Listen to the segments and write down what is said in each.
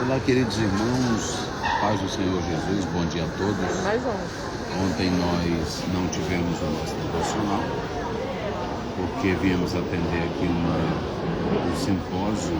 Olá, queridos irmãos, paz do Senhor Jesus, bom dia a todos. Mais um. Ontem nós não tivemos o nosso devocional, porque viemos atender aqui um simpósio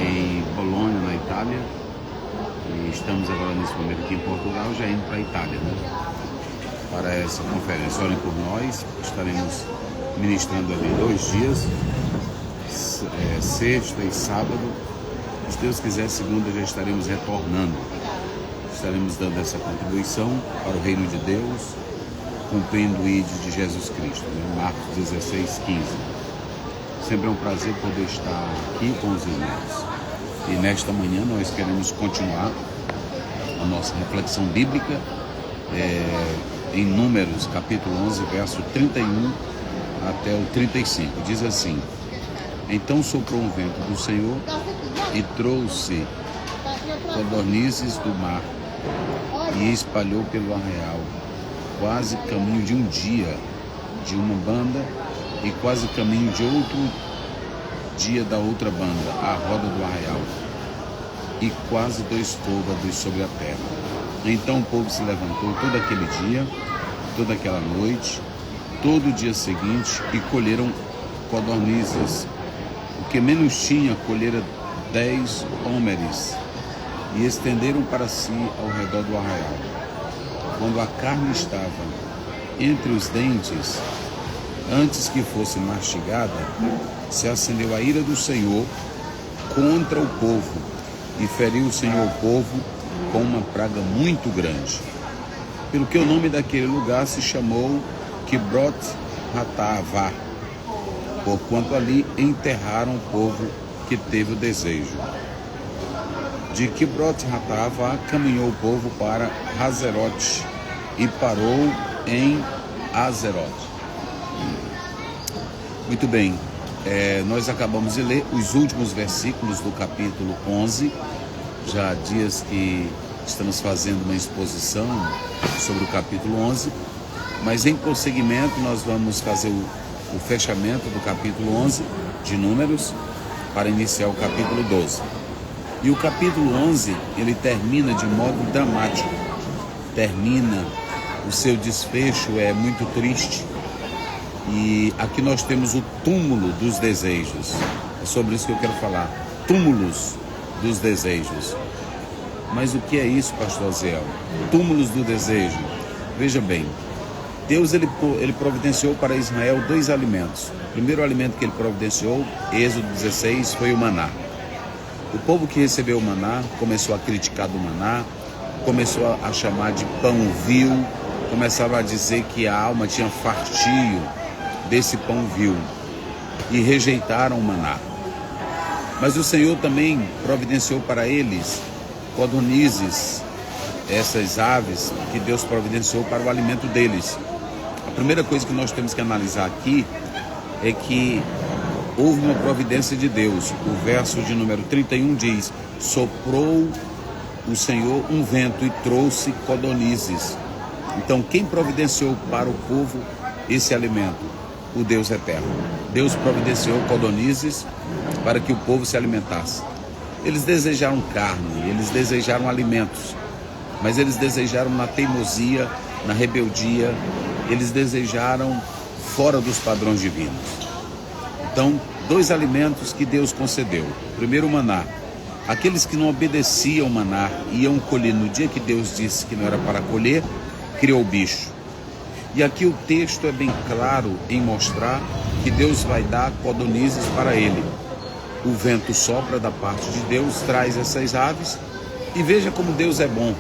em Bolonha, na Itália, e estamos agora nesse momento aqui em Portugal, já indo para a Itália, para essa conferência. Orem por nós, estaremos ministrando ali 2 dias, sexta e sábado. Se Deus quiser, segunda já estaremos retornando. Estaremos dando essa contribuição para o reino de Deus, cumprindo o ídolo de Jesus Cristo, Marcos 16:15. Sempre é um prazer poder estar aqui com os irmãos. E nesta manhã nós queremos continuar a nossa reflexão bíblica em Números, capítulo 11, verso 31 até o 35. Diz assim: Então soprou um vento do Senhor e trouxe codornizes do mar e espalhou pelo arraial, quase caminho de um dia de uma banda e quase caminho de outro dia da outra banda, à roda do arraial, e quase 2 côvados sobre a terra. Então o povo se levantou todo aquele dia, toda aquela noite, todo o dia seguinte, e colheram codornizes. O que menos tinha, colhera 10 hómeres, e estenderam para si ao redor do arraial. Quando a carne estava entre os dentes, antes que fosse mastigada, se acendeu a ira do Senhor contra o povo, e feriu o Senhor o povo com uma praga muito grande. Pelo que o nome daquele lugar se chamou Kibroth Hattaavah, porquanto ali enterraram o povo que teve o desejo. De Kibroth Hattaavah caminhou o povo para Hazerote e parou em Hazerote. Muito bem, nós acabamos de ler os últimos versículos do capítulo 11, já há dias que estamos fazendo uma exposição sobre o capítulo 11, mas em prosseguimento nós vamos fazer o fechamento do capítulo 11 de Números para iniciar o capítulo 12. E o capítulo 11, ele termina de modo dramático. O seu desfecho é muito triste. E aqui nós temos o túmulo dos desejos. É sobre isso que eu quero falar. Túmulos dos desejos. Mas o que é isso, pastor Zéu? Túmulos do desejo. Veja bem, Deus ele providenciou para Israel 2 alimentos. O primeiro alimento que ele providenciou, Êxodo 16, foi o maná. O povo que recebeu o maná começou a criticar do maná, começou a chamar de pão vil, começava a dizer que a alma tinha fartio desse pão vil e rejeitaram o maná. Mas o Senhor também providenciou para eles codornizes, essas aves que Deus providenciou para o alimento deles. A primeira coisa que nós temos que analisar aqui é que houve uma providência de Deus. O verso de número 31 diz: soprou o Senhor um vento e trouxe codornizes. Então quem providenciou para o povo esse alimento? O Deus eterno. Deus providenciou codornizes para que o povo se alimentasse. Eles desejaram carne, eles desejaram alimentos, mas eles desejaram na teimosia, na rebeldia, eles desejaram fora dos padrões divinos. Então, 2 alimentos que Deus concedeu. Primeiro, o maná. Aqueles que não obedeciam o maná, iam colher no dia que Deus disse que não era para colher, criou o bicho. E aqui o texto é bem claro em mostrar que Deus vai dar codornizes para ele. O vento sopra da parte de Deus, traz essas aves, e veja como Deus é bom.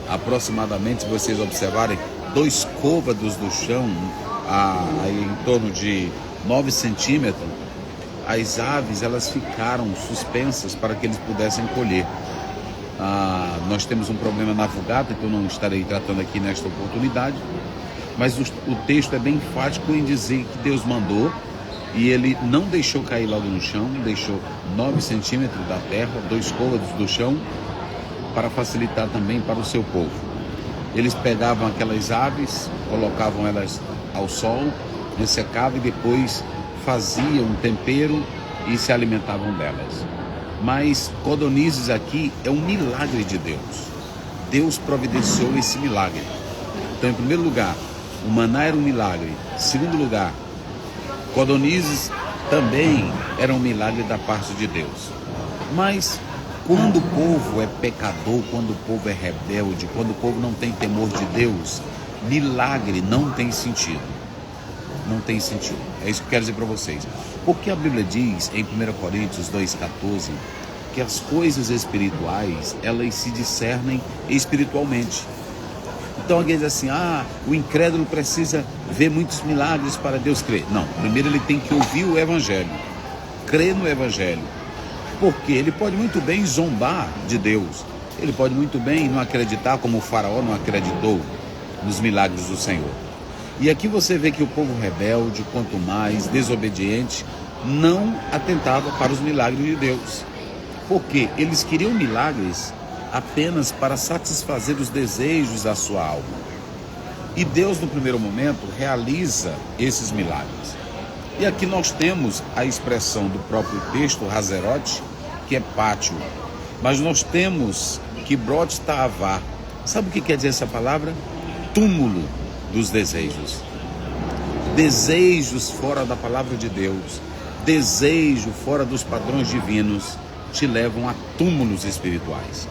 Aproximadamente, se vocês observarem, 2 côvados do chão, em torno de 9 centímetros, as aves elas ficaram suspensas para que eles pudessem colher. Nós temos um problema na Vulgata, que eu não estarei tratando aqui nesta oportunidade, mas o texto é bem enfático em dizer que Deus mandou e ele não deixou cair logo no chão, deixou 9 centímetros da terra, 2 côvados do chão, para facilitar também para o seu povo. Eles pegavam aquelas aves, colocavam elas ao sol, ressecavam e depois faziam um tempero e se alimentavam delas. Mas codornizes aqui é um milagre de Deus. Deus providenciou esse milagre. Então, em primeiro lugar, o maná era um milagre. Em segundo lugar, codornizes também era um milagre da parte de Deus. Mas quando o povo é pecador, quando o povo é rebelde, quando o povo não tem temor de Deus, milagre não tem sentido. Não tem sentido. É isso que eu quero dizer para vocês. Porque a Bíblia diz em 1 Coríntios 2,14 que as coisas espirituais, elas se discernem espiritualmente. Então alguém diz assim, o incrédulo precisa ver muitos milagres para Deus crer. Não, primeiro ele tem que ouvir o Evangelho, crer no Evangelho. Porque ele pode muito bem zombar de Deus. Ele pode muito bem não acreditar como o faraó não acreditou nos milagres do Senhor. E aqui você vê que o povo rebelde, quanto mais desobediente, não atentava para os milagres de Deus. Porque eles queriam milagres apenas para satisfazer os desejos da sua alma. E Deus, no primeiro momento, realiza esses milagres. E aqui nós temos a expressão do próprio texto, Hazerote, que é pátio. Mas nós temos Kibrot Ta'avá. Sabe o que quer dizer essa palavra? Túmulo dos desejos. Desejos fora da palavra de Deus, desejo fora dos padrões divinos, te levam a túmulos espirituais.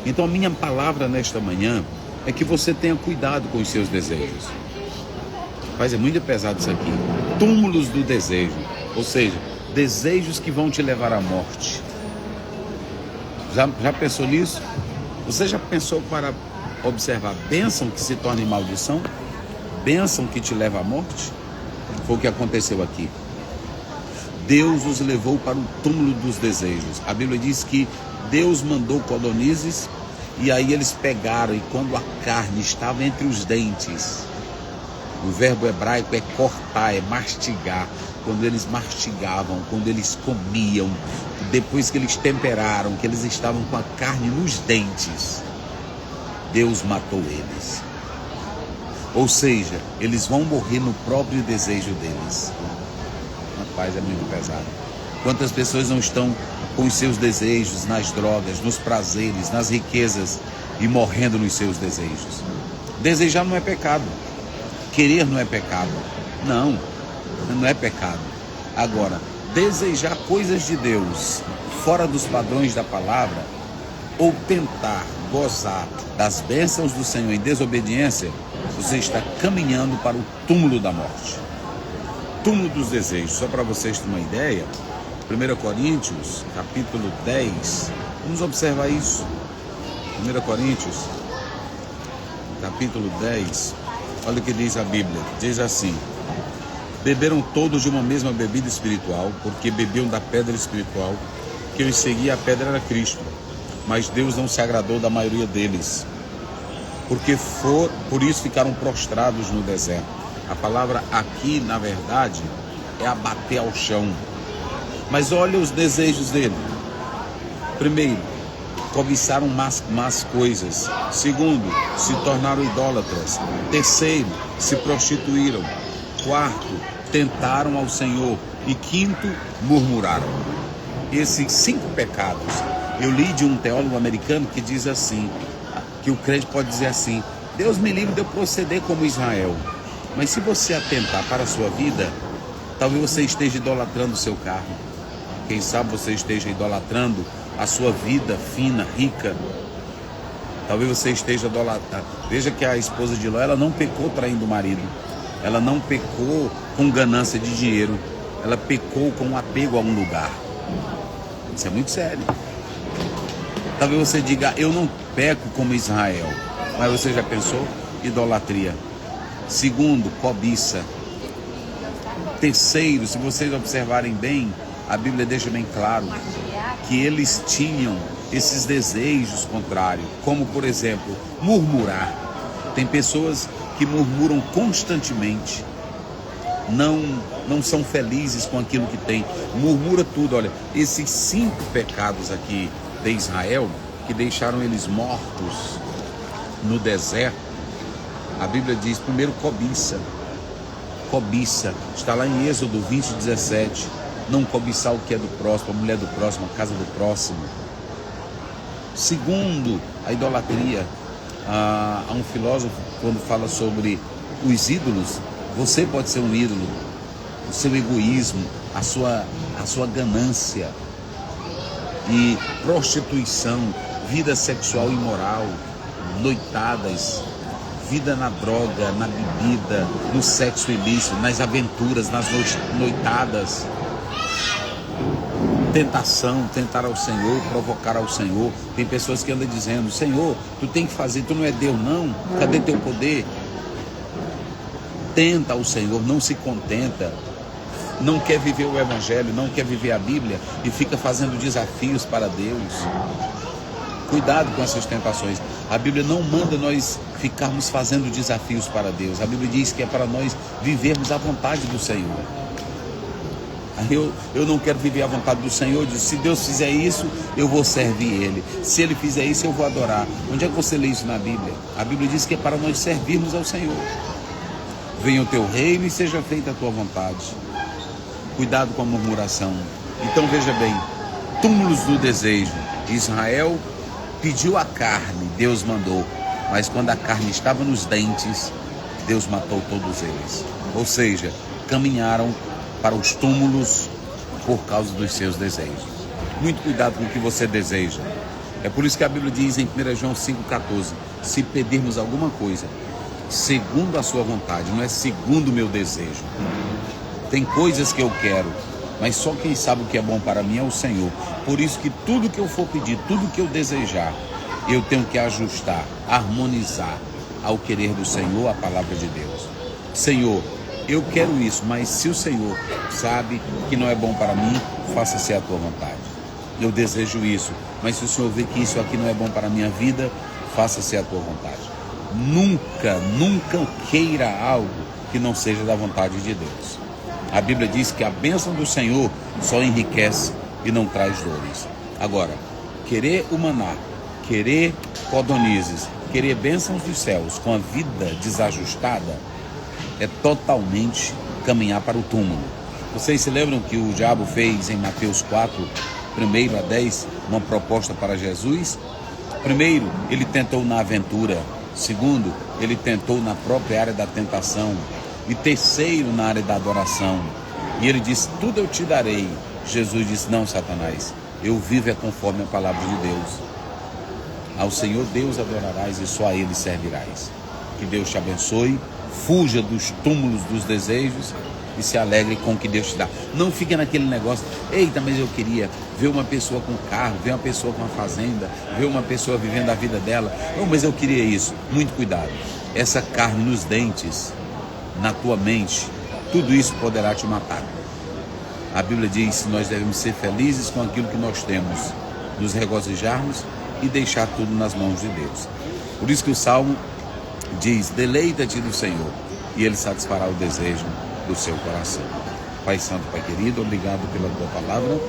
Então a minha palavra nesta manhã é que você tenha cuidado com os seus desejos. Mas é muito pesado isso aqui. Túmulos do desejo, ou seja, desejos que vão te levar à morte. Já pensou nisso? Você já pensou para observar bênção que se torna em maldição? Bênção que te leva à morte? Foi o que aconteceu aqui. Deus os levou para o túmulo dos desejos. A Bíblia diz que Deus mandou codornizes e aí eles pegaram, e quando a carne estava entre os dentes, o verbo hebraico é cortar, é mastigar. Quando eles mastigavam, quando eles comiam, depois que eles temperaram, que eles estavam com a carne nos dentes, Deus matou eles. Ou seja, eles vão morrer no próprio desejo deles. Rapaz, é muito pesado. Quantas pessoas não estão com os seus desejos nas drogas, nos prazeres, nas riquezas e morrendo nos seus desejos? Desejar não é pecado. Querer não é pecado. Não é pecado. Agora, desejar coisas de Deus fora dos padrões da palavra ou tentar gozar das bênçãos do Senhor em desobediência, você está caminhando para o túmulo da morte. Túmulo dos desejos. Só para vocês terem uma ideia, 1 Coríntios, capítulo 10, vamos observar isso. 1 Coríntios, capítulo 10, olha o que diz a Bíblia. Diz assim: beberam todos de uma mesma bebida espiritual, porque bebiam da pedra espiritual, que os seguia, a pedra era Cristo. Mas Deus não se agradou da maioria deles, por isso ficaram prostrados no deserto. A palavra aqui, na verdade, é abater ao chão. Mas olha os desejos dele. Primeiro, cobiçaram más coisas. Segundo, se tornaram idólatras. Terceiro, se prostituíram. Quarto, tentaram ao Senhor. E quinto, murmuraram. Esses 5 pecados, eu li de um teólogo americano que diz assim, que o crente pode dizer assim: Deus me livre de eu proceder como Israel. Mas se você atentar para a sua vida, talvez você esteja idolatrando o seu carro. Quem sabe você esteja idolatrando a sua vida fina, rica. Talvez você esteja idolatrando. Veja que a esposa de Ló, ela não pecou traindo o marido. Ela não pecou com ganância de dinheiro. Ela pecou com apego a um lugar. Isso é muito sério. Talvez você diga: eu não peco como Israel. Mas você já pensou? Idolatria. Segundo, cobiça. Terceiro, se vocês observarem bem, a Bíblia deixa bem claro que eles tinham esses desejos contrários, como por exemplo, murmurar. Tem pessoas que murmuram constantemente, não são felizes com aquilo que tem, murmura tudo. Olha, esses 5 pecados aqui de Israel, que deixaram eles mortos no deserto, a Bíblia diz, primeiro, cobiça, está lá em Êxodo 20:17, não cobiçar o que é do próximo, a mulher do próximo, a casa do próximo. Segundo, a idolatria. Há um filósofo, quando fala sobre os ídolos, você pode ser um ídolo, o seu egoísmo, a sua ganância e prostituição, vida sexual imoral, noitadas, vida na droga, na bebida, no sexo ilícito, nas aventuras, nas noitadas, tentação, tentar ao Senhor, provocar ao Senhor. Tem pessoas que andam dizendo: Senhor, tu tem que fazer, tu não é Deus não, cadê teu poder? Tenta ao Senhor, não se contenta, não quer viver o Evangelho, não quer viver a Bíblia e fica fazendo desafios para Deus. Cuidado com essas tentações. A Bíblia não manda nós ficarmos fazendo desafios para Deus. A Bíblia diz que é para nós vivermos a vontade do Senhor. Eu não quero viver a vontade do Senhor. Eu digo, se Deus fizer isso, eu vou servir Ele. Se Ele fizer isso, eu vou adorar. Onde é que você lê isso na Bíblia? A Bíblia diz que é para nós servirmos ao Senhor. Venha o teu reino e seja feita a tua vontade. Cuidado com a murmuração. Então veja bem, túmulos do desejo. Israel pediu a carne, Deus mandou. Mas quando a carne estava nos dentes, Deus matou todos eles. Ou seja, caminharam para os túmulos por causa dos seus desejos. Muito cuidado com o que você deseja. É por isso que a Bíblia diz em 1 João 5,14: se pedirmos alguma coisa segundo a sua vontade, não é segundo o meu desejo. Tem coisas que eu quero, mas só quem sabe o que é bom para mim é o Senhor. Por isso que tudo que eu for pedir, tudo que eu desejar, eu tenho que ajustar, harmonizar ao querer do Senhor, a palavra de Deus. Senhor, eu quero isso, mas se o Senhor sabe que não é bom para mim, faça-se a tua vontade. Eu desejo isso, mas se o Senhor vê que isso aqui não é bom para a minha vida, faça-se a tua vontade. Nunca queira algo que não seja da vontade de Deus. A Bíblia diz que a bênção do Senhor só enriquece e não traz dores. Agora, querer o maná, querer codonizes, querer bênçãos dos céus com a vida desajustada, é totalmente caminhar para o túmulo. Vocês se lembram que o diabo fez em Mateus 4, 1 a 10, uma proposta para Jesus? Primeiro, ele tentou na aventura. Segundo, ele tentou na própria área da tentação. E terceiro, na área da adoração. E ele disse: tudo eu te darei. Jesus disse: não, Satanás, eu vivo é conforme a palavra de Deus. Ao Senhor Deus adorarás e só a Ele servirás. Que Deus te abençoe. Fuja dos túmulos dos desejos e se alegre com o que Deus te dá. Não fique naquele negócio: eita, mas eu queria ver uma pessoa com carro, ver uma pessoa com uma fazenda, ver uma pessoa vivendo a vida dela. Oh, mas eu queria isso. Muito cuidado. Essa carne nos dentes, na tua mente, tudo isso poderá te matar. A Bíblia diz que nós devemos ser felizes com aquilo que nós temos, nos regozijarmos e deixar tudo nas mãos de Deus. Por isso que o Salmo diz: deleita-te do Senhor e Ele satisfará o desejo do seu coração. Pai Santo, Pai querido, obrigado pela tua palavra,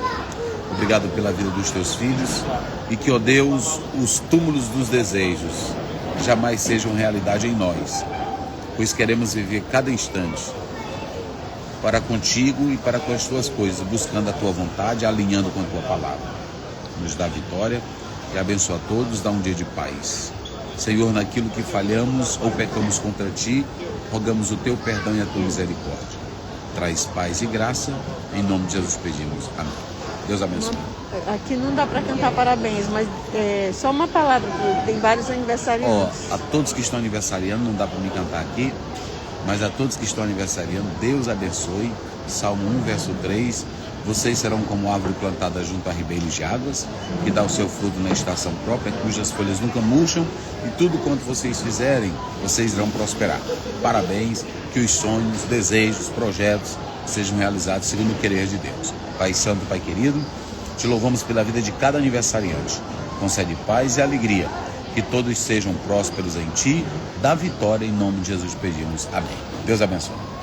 obrigado pela vida dos teus filhos, e que, ó Deus, os túmulos dos desejos jamais sejam realidade em nós, pois queremos viver cada instante para contigo e para com as tuas coisas, buscando a tua vontade, alinhando com a tua palavra. Nos dá vitória e abençoa a todos, dá um dia de paz. Senhor, naquilo que falhamos ou pecamos contra ti, rogamos o teu perdão e a tua misericórdia. Traz paz e graça, em nome de Jesus pedimos. Amém. Deus abençoe. Aqui não dá para cantar parabéns, mas só uma palavra, tem vários aniversariantes. A todos que estão aniversariando, não dá para me cantar aqui, mas a todos que estão aniversariando, Deus abençoe. Salmo 1, verso 3. Vocês serão como árvore plantada junto a ribeiros de águas, que dá o seu fruto na estação própria, cujas folhas nunca murcham, e tudo quanto vocês fizerem, vocês irão prosperar. Parabéns, que os sonhos, desejos, projetos sejam realizados segundo o querer de Deus. Pai Santo, Pai querido, te louvamos pela vida de cada aniversariante. Concede paz e alegria, que todos sejam prósperos em ti, dá vitória, em nome de Jesus pedimos. Amém. Deus abençoe.